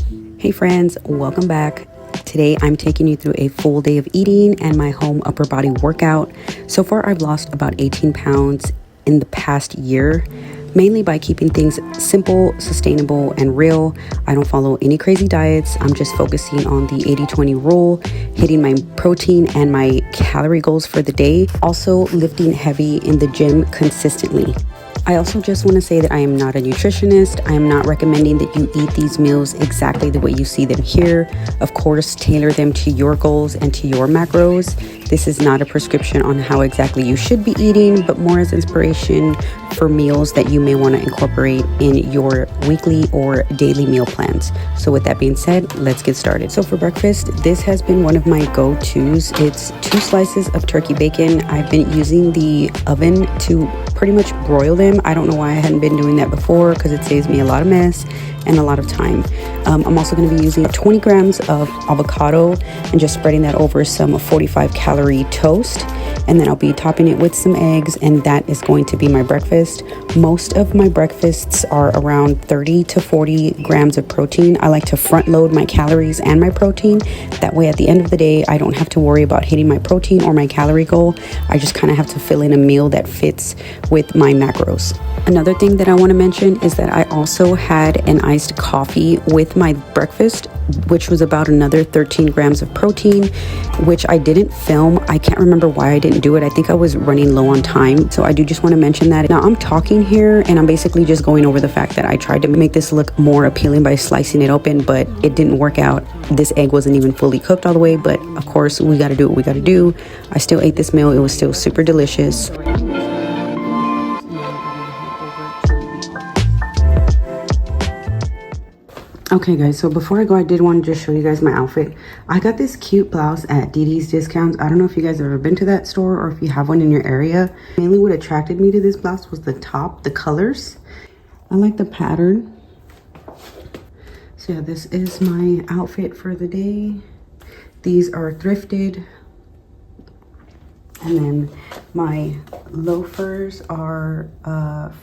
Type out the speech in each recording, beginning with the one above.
Hey friends, welcome back. Today I'm taking you through a full day of eating and my home upper body workout. So far I've lost about 18 pounds in the past year, mainly by keeping things simple, sustainable, and real. I don't follow any crazy diets. I'm just focusing on the 80-20 rule, hitting my protein and my calorie goals for the day, also lifting heavy in the gym consistently. I also just want to say that I am not a nutritionist. I am not recommending that you eat these meals exactly the way you see them here. Of course, tailor them to your goals and to your macros. This is not a prescription on how exactly you should be eating, but more as inspiration for meals that you may want to incorporate in your weekly or daily meal plans. So with that being said, let's get started. So for breakfast, this has been one of my go-tos. It's 2 slices of turkey bacon. I've been using the oven to pretty much broil them. I don't know why I hadn't been doing that before, because it saves me a lot of mess and a lot of time. I'm also going to be using 20 grams of avocado and just spreading that over some 45 calorie toast. And then I'll be topping it with some eggs, and that is going to be my breakfast. Most of my breakfasts are around 30 to 40 grams of protein. I like to front load my calories and my protein. That way at the end of the day, I don't have to worry about hitting my protein or my calorie goal. I just kind of have to fill in a meal that fits with my macros. Another thing that I want to mention is that I also had an iced coffee with my breakfast, which was about another 13 grams of protein, which I didn't film. I can't remember why I didn't do it. I think I was running low on time. So I do just want to mention that. Now I'm talking here and I'm basically just going over the fact that I tried to make this look more appealing by slicing it open, but it didn't work out. This egg wasn't even fully cooked all the way, but of course we got to do what we got to do. I still ate this meal. It was still super delicious. Okay guys, so before I go, I did want to just show you guys my outfit. I got this cute blouse at DD's Discounts. I don't know if you guys have ever been to that store or if you have one in your area. Mainly what attracted me to this blouse was the top, the colors. I like the pattern. So yeah, this is my outfit for the day. These are thrifted. And then my loafers are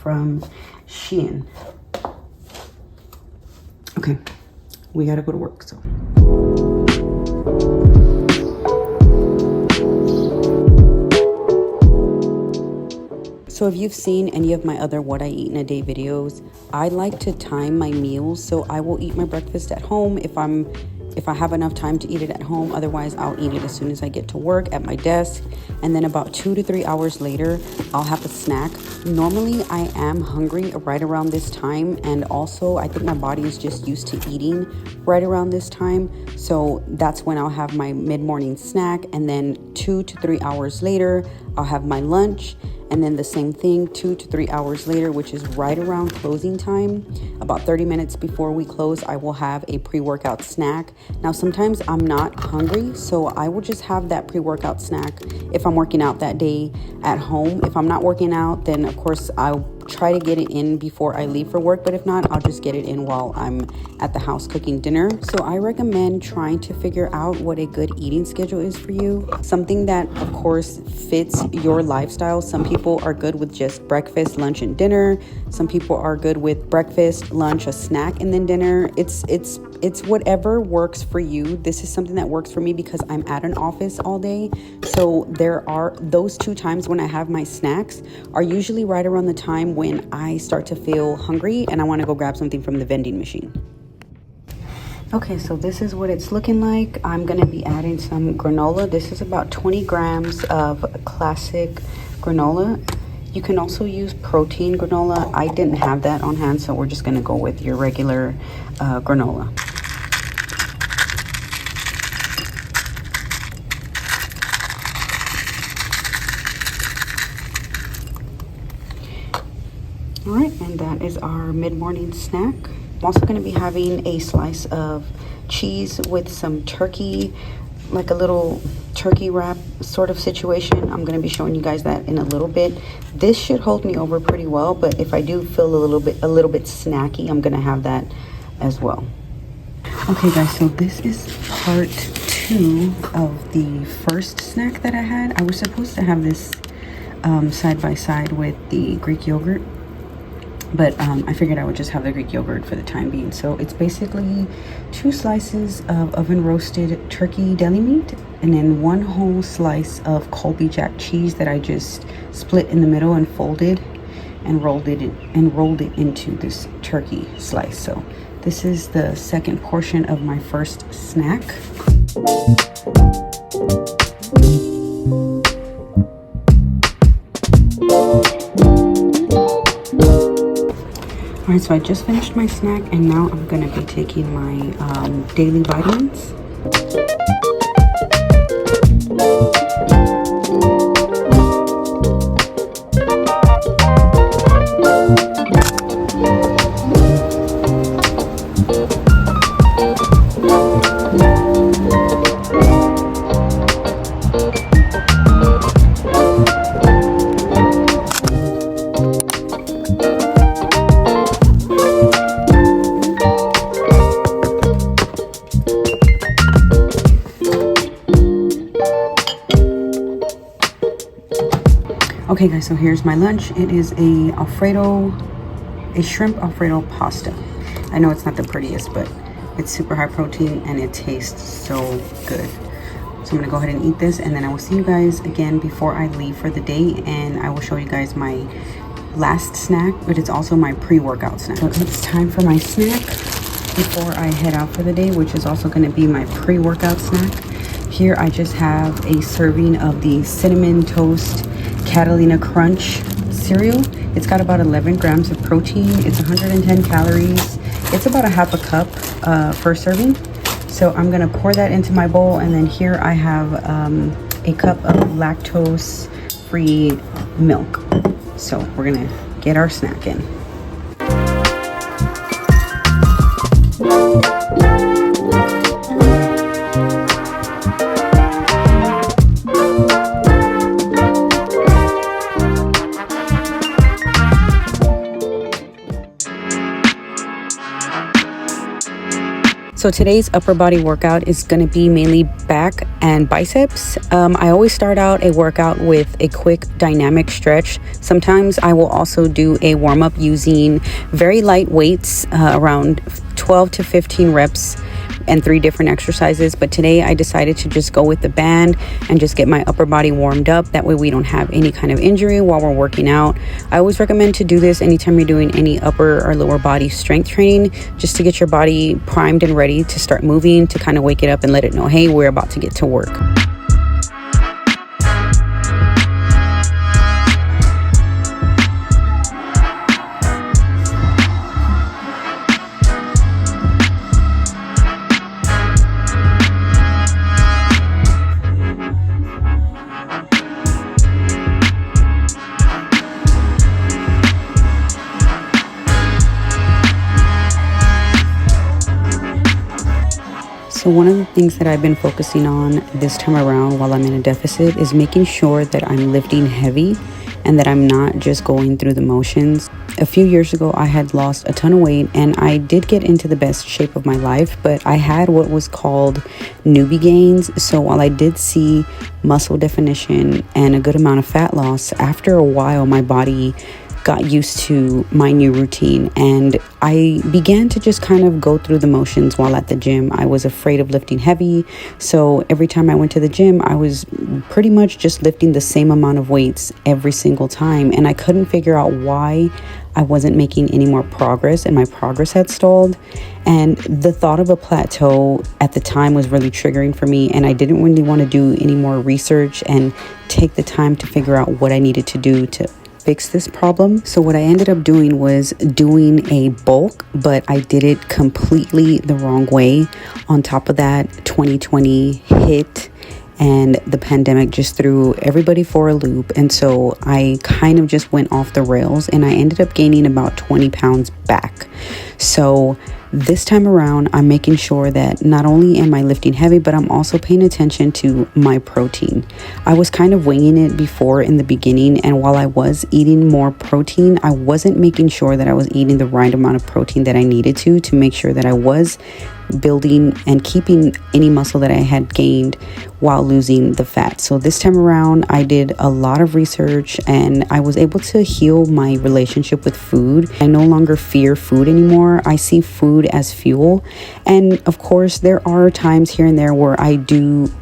from Shein. Okay, we gotta go to work, so. So if you've seen any of my other what I eat in a day videos, I like to time my meals. So I will eat my breakfast at home if I have enough time to eat it at home. Otherwise, I'll eat it as soon as I get to work at my desk. And then about 2 to 3 hours later, I'll have a snack. Normally, I am hungry right around this time. And also, I think my body is just used to eating right around this time. So that's when I'll have my mid-morning snack. And then 2 to 3 hours later, I'll have my lunch. And then the same thing 2 to 3 hours later, which is right around closing time, about 30 minutes before we close, I will have a pre-workout snack. Now, sometimes I'm not hungry, so I will just have that pre-workout snack if I'm working out that day at home. If I'm not working out, then of course I'll try to get it in before I leave for work, but if not, I'll just get it in while I'm at the house cooking dinner. So I recommend trying to figure out what a good eating schedule is for you. Something that of course fits your lifestyle. Some people are good with just breakfast, lunch, and dinner. Some people are good with breakfast, lunch, a snack, and then dinner. It's whatever works for you. This is something that works for me because I'm at an office all day. So there are those 2 times when I have my snacks are usually right around the time when I start to feel hungry and I want to go grab something from the vending machine. Okay, so this is what it's looking like. I'm going to be adding some granola. This is about 20 grams of classic granola. You can also use protein granola. I didn't have that on hand, so we're just going to go with your regular granola. All right, and that is our mid-morning snack. I'm also going to be having a slice of cheese with some turkey, like a little turkey wrap sort of situation. I'm going to be showing you guys that in a little bit. This should hold me over pretty well, but if I do feel a little bit snacky, I'm going to have that as well. Okay guys, so this is part 2 of the first snack that I had. I was supposed to have this side by side with the Greek yogurt, but I figured I would just have the Greek yogurt for the time being. So it's basically 2 slices of oven roasted turkey deli meat, and then 1 whole slice of Colby Jack cheese that I just split in the middle and folded and rolled it into this turkey slice. So this is the second portion of my first snack. Alright, so I just finished my snack and now I'm gonna be taking my daily vitamins. Okay guys, so here's my lunch. It is a shrimp Alfredo pasta. I know it's not the prettiest, but it's super high protein and it tastes so good. So I'm gonna go ahead and eat this, and then I will see you guys again before I leave for the day, and I will show you guys my last snack, but it's also my pre-workout snack. So it's time for my snack before I head out for the day, which is also gonna be my pre-workout snack. Here I just have a serving of the Cinnamon Toast Catalina Crunch cereal. It's got about 11 grams of protein. It's 110 calories. It's about a half a cup per serving. So I'm gonna pour that into my bowl, and then here I have a cup of lactose-free milk. So we're gonna get our snack in. So today's upper body workout is going to be mainly back and biceps. I always start out a workout with a quick dynamic stretch. Sometimes I will also do a warm-up using very light weights, around 12 to 15 reps and 3 different exercises. But today I decided to just go with the band and just get my upper body warmed up. That way we don't have any kind of injury while we're working out. I always recommend to do this anytime you're doing any upper or lower body strength training, just to get your body primed and ready to start moving, to kind of wake it up and let it know, hey, we're about to get to work. So one of the things that I've been focusing on this time around while I'm in a deficit is making sure that I'm lifting heavy and that I'm not just going through the motions. A few years ago, I had lost a ton of weight and I did get into the best shape of my life, but I had what was called newbie gains. So while I did see muscle definition and a good amount of fat loss, after a while, my body got used to my new routine and I began to just kind of go through the motions while at the gym. I was afraid of lifting heavy, so every time I went to the gym I was pretty much just lifting the same amount of weights every single time, and I couldn't figure out why I wasn't making any more progress and my progress had stalled. And the thought of a plateau at the time was really triggering for me, and I didn't really want to do any more research and take the time to figure out what I needed to do to fix this problem. So what I ended up doing was doing a bulk, but I did it completely the wrong way. On top of that, 2020 hit and the pandemic just threw everybody for a loop, and so I kind of just went off the rails and I ended up gaining about 20 pounds back. So this time around, I'm making sure that not only am I lifting heavy, but I'm also paying attention to my protein. I was kind of winging it before in the beginning, and while I was eating more protein, I wasn't making sure that I was eating the right amount of protein that I needed to make sure that I was building and keeping any muscle that I had gained while losing the fat. So this time around, I did a lot of research and I was able to heal my relationship with food. I no longer fear food anymore. I see food as fuel. And of course, there are times here and there where I do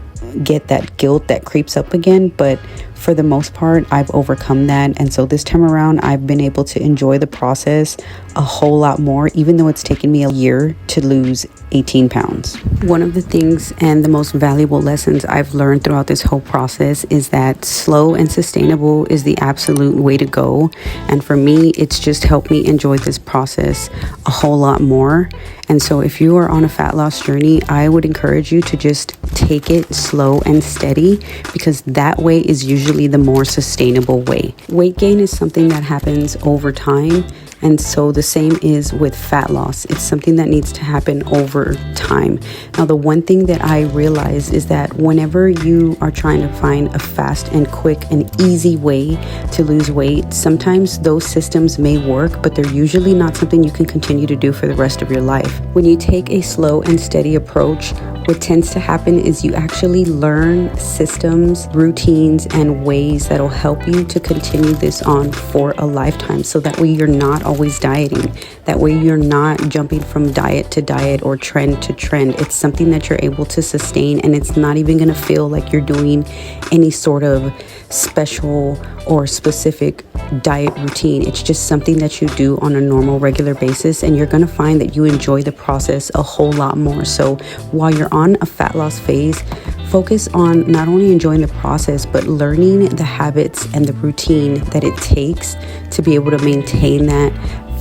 get that guilt that creeps up again, but for the most part, I've overcome that. And so this time around, I've been able to enjoy the process a whole lot more, even though it's taken me a year to lose 18 pounds. One of the things and the most valuable lessons I've learned throughout this whole process is that slow and sustainable is the absolute way to go. And for me, it's just helped me enjoy this process a whole lot more. And so if you are on a fat loss journey, I would encourage you to just take it slow and steady, because that way is usually the more sustainable way. Weight gain is something that happens over time. And so the same is with fat loss. It's something that needs to happen over time. Now, the one thing that I realize is that whenever you are trying to find a fast and quick and easy way to lose weight, sometimes those systems may work, but they're usually not something you can continue to do for the rest of your life. When you take a slow and steady approach, what tends to happen is you actually learn systems, routines, and ways that'll help you to continue this on for a lifetime. So that way you're not always dieting. That way you're not jumping from diet to diet or trend to trend. It's something that you're able to sustain, and it's not even going to feel like you're doing any sort of special or specific diet routine. It's just something that you do on a normal, regular basis, and you're going to find that you enjoy the process a whole lot more. So while you're on a fat loss phase, focus on not only enjoying the process, but learning the habits and the routine that it takes to be able to maintain that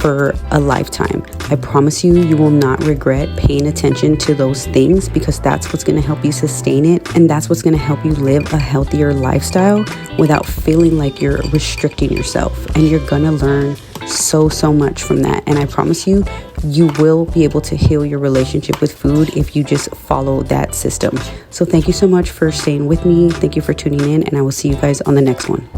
for a lifetime. I promise you, you will not regret paying attention to those things, because that's what's going to help you sustain it, and that's what's going to help you live a healthier lifestyle without feeling like you're restricting yourself. And you're going to learn so much from that. And I promise you, you will be able to heal your relationship with food if you just follow that system. So thank you so much for staying with me. Thank you for tuning in, and I will see you guys on the next one.